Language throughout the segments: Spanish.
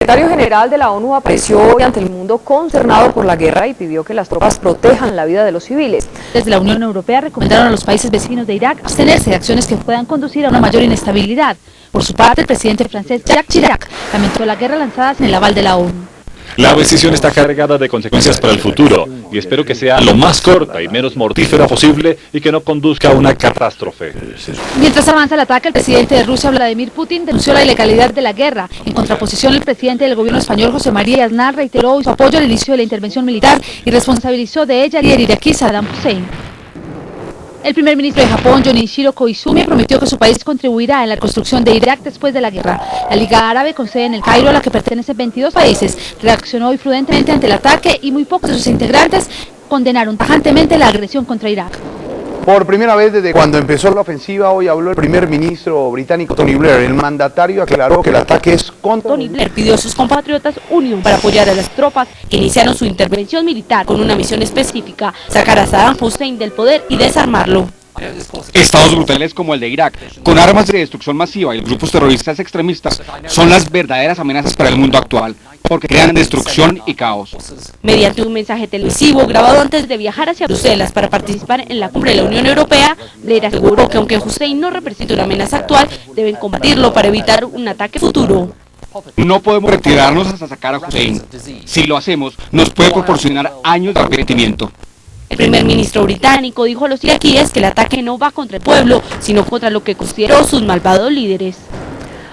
El secretario general de la ONU apareció hoy ante el mundo consternado por la guerra y pidió que las tropas protejan la vida de los civiles. Desde la Unión Europea recomendaron a los países vecinos de Irak abstenerse de acciones que puedan conducir a una mayor inestabilidad. Por su parte, el presidente francés Jacques Chirac lamentó la guerra lanzada sin el aval de la ONU. La decisión está cargada de consecuencias para el futuro y espero que sea lo más corta y menos mortífera posible y que no conduzca a una catástrofe. Mientras avanza el ataque, el presidente de Rusia, Vladimir Putin, denunció la ilegalidad de la guerra. En contraposición, el presidente del gobierno español, José María Aznar, reiteró hoy su apoyo al inicio de la intervención militar y responsabilizó de ella al líder iraquí Saddam Hussein. El primer ministro de Japón, Junichiro Koizumi, prometió que su país contribuirá en la reconstrucción de Irak después de la guerra. La Liga Árabe, con sede en el Cairo, a la que pertenecen 22 países, reaccionó hoy prudentemente ante el ataque y muy pocos de sus integrantes condenaron tajantemente la agresión contra Irak. Por primera vez desde cuando empezó la ofensiva, hoy habló el primer ministro británico Tony Blair. El mandatario aclaró que el ataque es contra... Tony Blair pidió a sus compatriotas unión para apoyar a las tropas que iniciaron su intervención militar con una misión específica: sacar a Saddam Hussein del poder y desarmarlo. Estados brutales como el de Irak, con armas de destrucción masiva y los grupos terroristas extremistas, son las verdaderas amenazas para el mundo actual, porque crean destrucción y caos. Mediante un mensaje televisivo grabado antes de viajar hacia Bruselas para participar en la cumbre de la Unión Europea, Blair aseguró que aunque Hussein no representa una amenaza actual, deben combatirlo para evitar un ataque futuro. No podemos retirarnos hasta sacar a Hussein. Si lo hacemos, nos puede proporcionar años de arrepentimiento. El primer ministro británico dijo a los iraquíes que el ataque no va contra el pueblo, sino contra lo que consideró sus malvados líderes.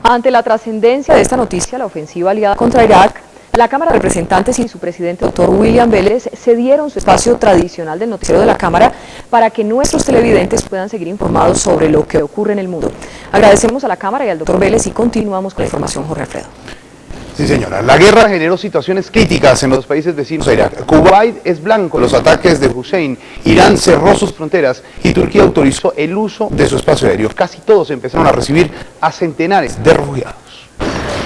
Ante la trascendencia de esta noticia, la ofensiva aliada contra Irak, la Cámara de Representantes y su presidente, doctor William Vélez, cedieron su espacio tradicional del noticiero de la Cámara para que nuestros televidentes puedan seguir informados sobre lo que ocurre en el mundo. Agradecemos a la Cámara y al doctor Vélez y continuamos con la información, Jorge Alfredo. Sí, señora. La guerra generó situaciones críticas en los países vecinos a Irak. Kuwait es blanco de los ataques de Hussein, Irán cerró sus fronteras y Turquía autorizó el uso de su espacio aéreo. Casi todos empezaron a recibir a centenares de refugiados.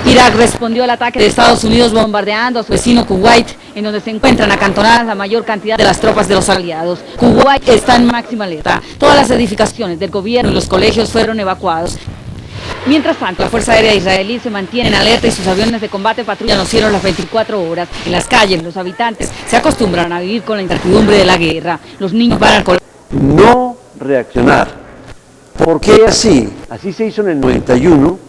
Irak respondió al ataque de Estados Unidos bombardeando a su vecino Kuwait, en donde se encuentran acantonadas la mayor cantidad de las tropas de los aliados. Kuwait está en máxima alerta. Todas las edificaciones del gobierno y los colegios fueron evacuados. Mientras tanto, la Fuerza Aérea israelí se mantiene en alerta y sus aviones de combate patrullan los cielos las 24 horas. En las calles, los habitantes se acostumbran a vivir con la incertidumbre de la guerra. Los niños van al colegio. No reaccionar. ¿Por qué así? Así se hizo en el 91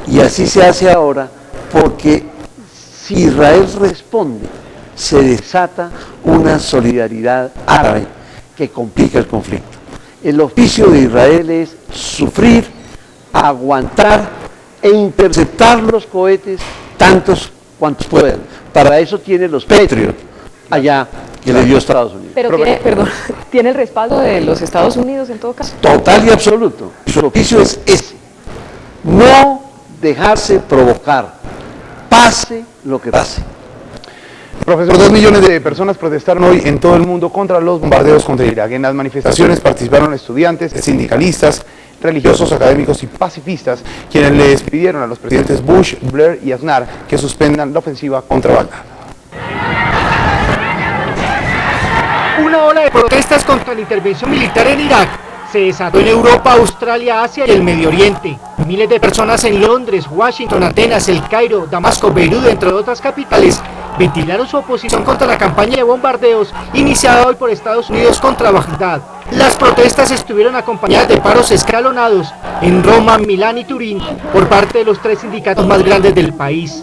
y así se hace ahora, porque si Israel responde, se desata una solidaridad árabe que complica el conflicto. El oficio de Israel es sufrir, aguantar e interceptar los cohetes tantos cuantos puedan. Para eso tiene los Patriot allá que le dio Estados Unidos. Pero ¿tiene el respaldo de los Estados Unidos en todo caso? Total y absoluto. Su oficio es ese: no dejarse provocar, pase lo que pase. Profesor, 2 millones de personas protestaron hoy en todo el mundo contra los bombardeos contra Irak. En las manifestaciones participaron estudiantes, sindicalistas, religiosos, académicos y pacifistas, quienes les pidieron a los presidentes Bush, Blair y Aznar que suspendan la ofensiva contra Bagdad. Una ola de protestas contra la intervención militar en Irak se desató en Europa, Australia, Asia y el Medio Oriente. Miles de personas en Londres, Washington, Atenas, El Cairo, Damasco, Beirut, entre otras capitales, ventilaron su oposición contra la campaña de bombardeos iniciada hoy por Estados Unidos contra Bagdad. Las protestas estuvieron acompañadas de paros escalonados en Roma, Milán y Turín por parte de los 3 sindicatos más grandes del país.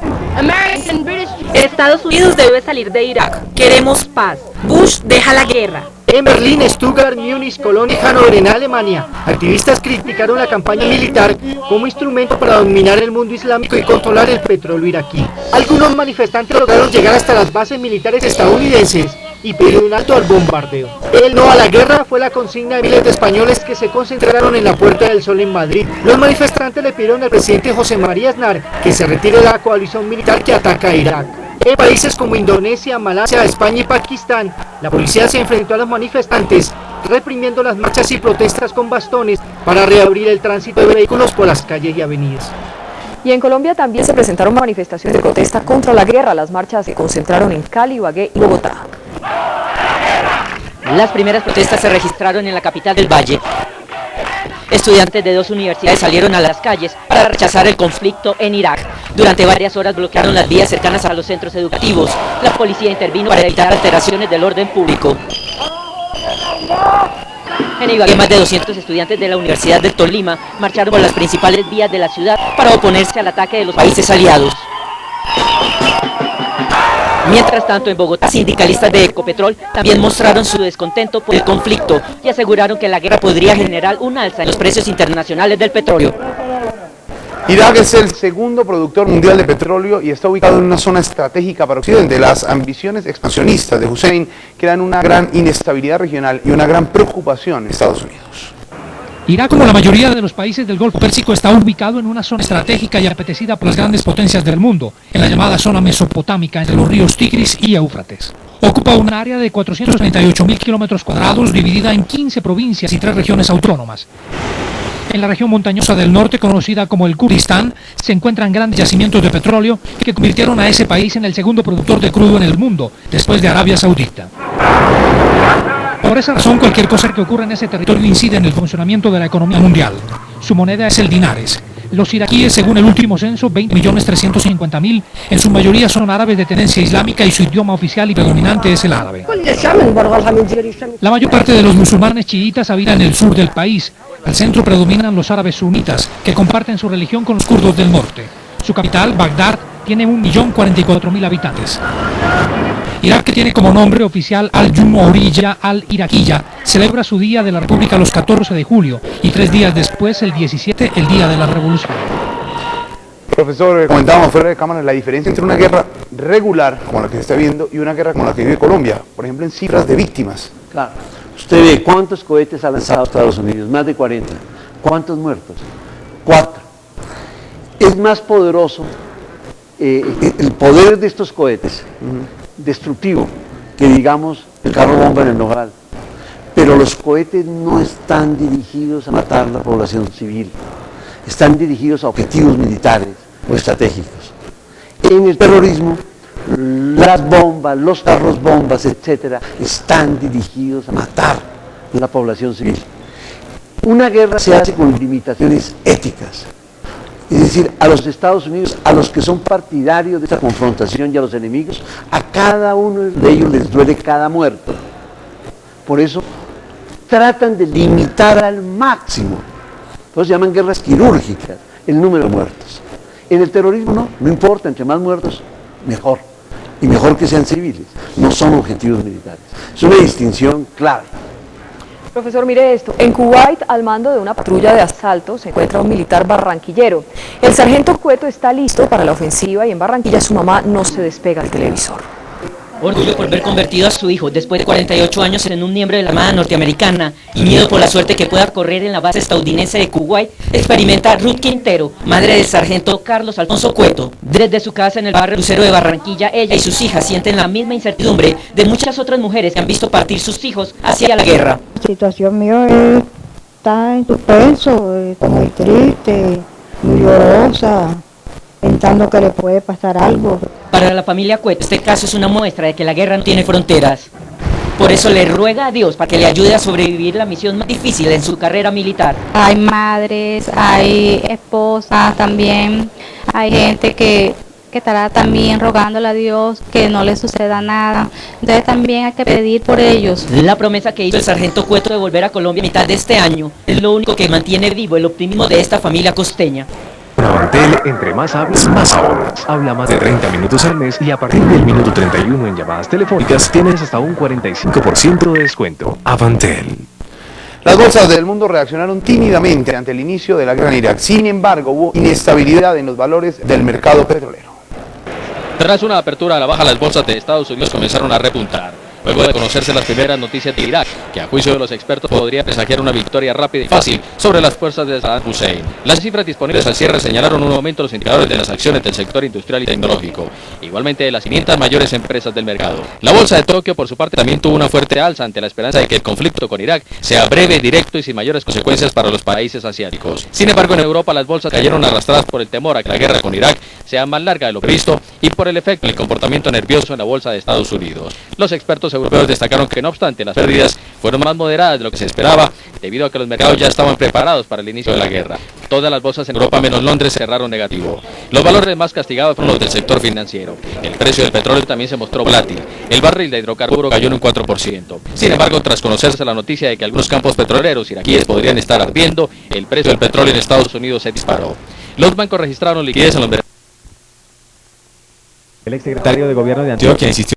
Estados Unidos debe salir de Irak. Queremos paz. Bush deja la guerra. En Berlín, Stuttgart, Múnich, Colonia y Hannover, en Alemania, activistas criticaron la campaña militar como instrumento para dominar el mundo islámico y controlar el petróleo iraquí. Algunos manifestantes lograron llegar hasta las bases militares estadounidenses y pedir un alto al bombardeo. El no a la guerra fue la consigna de miles de españoles que se concentraron en la Puerta del Sol en Madrid. Los manifestantes le pidieron al presidente José María Aznar que se retire de la coalición militar que ataca a Irak. En países como Indonesia, Malasia, España y Pakistán, la policía se enfrentó a los manifestantes, reprimiendo las marchas y protestas con bastones para reabrir el tránsito de vehículos por las calles y avenidas. Y en Colombia también se presentaron manifestaciones de protesta contra la guerra. Las marchas se concentraron en Cali, Ibagué y Bogotá. Las primeras protestas se registraron en la capital del Valle. Estudiantes de 2 universidades salieron a las calles para rechazar el conflicto en Irak. Durante varias horas bloquearon las vías cercanas a los centros educativos. La policía intervino para evitar alteraciones del orden público. En Ibagué, más de 200 estudiantes de la Universidad de Tolima marcharon por las principales vías de la ciudad para oponerse al ataque de los países aliados. Mientras tanto, en Bogotá, sindicalistas de Ecopetrol también mostraron su descontento por el conflicto y aseguraron que la guerra podría generar un alza en los precios internacionales del petróleo. Irak es el segundo productor mundial de petróleo y está ubicado en una zona estratégica para Occidente. Las ambiciones expansionistas de Hussein crean una gran inestabilidad regional y una gran preocupación en Estados Unidos. Irak, como la mayoría de los países del Golfo Pérsico, está ubicado en una zona estratégica y apetecida por las grandes potencias del mundo, en la llamada zona mesopotámica entre los ríos Tigris y Éufrates. Ocupa un área de 438.000 kilómetros cuadrados dividida en 15 provincias y 3 regiones autónomas. En la región montañosa del norte, conocida como el Kurdistán, se encuentran grandes yacimientos de petróleo que convirtieron a ese país en el segundo productor de crudo en el mundo, después de Arabia Saudita. Por esa razón, cualquier cosa que ocurra en ese territorio incide en el funcionamiento de la economía mundial. Su moneda es el dinares. Los iraquíes, según el último censo, 20.350.000, en su mayoría son árabes de tendencia islámica y su idioma oficial y predominante es el árabe. La mayor parte de los musulmanes chiitas habitan en el sur del país. Al centro predominan los árabes sunitas, que comparten su religión con los kurdos del norte. Su capital, Bagdad, tiene 1.044.000 habitantes. Irak, que tiene como nombre oficial Al-Jumhuriyya al-Iraquiyya, celebra su Día de la República los 14 de julio y 3 días después, el 17, el Día de la Revolución. Profesor, comentábamos fuera de cámara la diferencia entre una guerra regular, como la que se está viendo, y una guerra como la que vive Colombia, por ejemplo, en cifras de víctimas. Claro. Usted ve cuántos cohetes ha lanzado Estados Unidos, más de 40. ¿Cuántos muertos? 4. Es más poderoso el poder de estos cohetes, destructivo, que digamos el carro bomba en el Nogal. Pero los cohetes no están dirigidos a matar a la población civil, están dirigidos a objetivos militares o estratégicos. En el terrorismo, las bombas, los carros bombas, etcétera, están dirigidos a matar a la población civil. Una guerra se hace con limitaciones éticas. Es decir, a los Estados Unidos, a los que son partidarios de esta confrontación y a los enemigos, a cada uno de ellos les duele cada muerto. Por eso tratan de limitar al máximo. Por eso se llaman guerras quirúrgicas, el número de muertos. En el terrorismo no importa, entre más muertos, mejor. Y mejor que sean civiles, no son objetivos militares. Es una distinción clave. Profesor, mire esto. En Kuwait, al mando de una patrulla de asalto, se encuentra un militar barranquillero. El sargento Cueto está listo para la ofensiva y en Barranquilla su mamá no se despega del televisor. Orgullo por ver convertido a su hijo después de 48 años en un miembro de la Armada norteamericana y miedo por la suerte que pueda correr en la base estadounidense de Kuwait, experimenta Ruth Quintero, madre del sargento Carlos Alfonso Cueto. Desde su casa en el barrio Lucero de Barranquilla, ella y sus hijas sienten la misma incertidumbre de muchas otras mujeres que han visto partir sus hijos hacia la guerra. La situación mía está en suspenso, está muy triste, muy llorosa, pensando que le puede pasar algo. Para la familia Cueto, este caso es una muestra de que la guerra no tiene fronteras. Por eso le ruega a Dios para que le ayude a sobrevivir la misión más difícil en su carrera militar. Hay madres, hay esposas también, hay gente que estará también rogándole a Dios que no le suceda nada. Entonces también hay que pedir por ellos. La promesa que hizo el sargento Cueto de volver a Colombia a mitad de este año es lo único que mantiene vivo el optimismo de esta familia costeña. Con Avantel, entre más hables, más ahorras. Habla más de 30 minutos al mes y a partir del minuto 31 en llamadas telefónicas tienes hasta un 45% de descuento. Avantel. Las bolsas del mundo reaccionaron tímidamente ante el inicio de la guerra en Irak. Sin embargo, hubo inestabilidad en los valores del mercado petrolero. Tras una apertura a la baja, las bolsas de Estados Unidos comenzaron a repuntar. Luego de conocerse las primeras noticias de Irak, que a juicio de los expertos podría presagiar una victoria rápida y fácil sobre las fuerzas de Saddam Hussein. Las cifras disponibles al cierre señalaron un aumento de los indicadores de las acciones del sector industrial y tecnológico, igualmente de las 500 mayores empresas del mercado. La bolsa de Tokio, por su parte, también tuvo una fuerte alza ante la esperanza de que el conflicto con Irak sea breve, directo y sin mayores consecuencias para los países asiáticos. Sin embargo, en Europa las bolsas cayeron arrastradas por el temor a que la guerra con Irak sea más larga de lo previsto y por el efecto del comportamiento nervioso en la bolsa de Estados Unidos. Los expertos expertos europeos destacaron que, no obstante, las pérdidas fueron más moderadas de lo que se esperaba, debido a que los mercados ya estaban preparados para el inicio de la guerra. Todas las bolsas en Europa menos Londres cerraron negativo. Los valores más castigados fueron los del sector financiero. El precio del petróleo también se mostró volátil. El barril de hidrocarburo cayó en un 4%. Sin embargo, tras conocerse la noticia de que algunos campos petroleros iraquíes podrían estar ardiendo, el precio del petróleo en Estados Unidos se disparó. Los bancos registraron liquidez en los mercados. El exsecretario de Gobierno de Antioquia insistió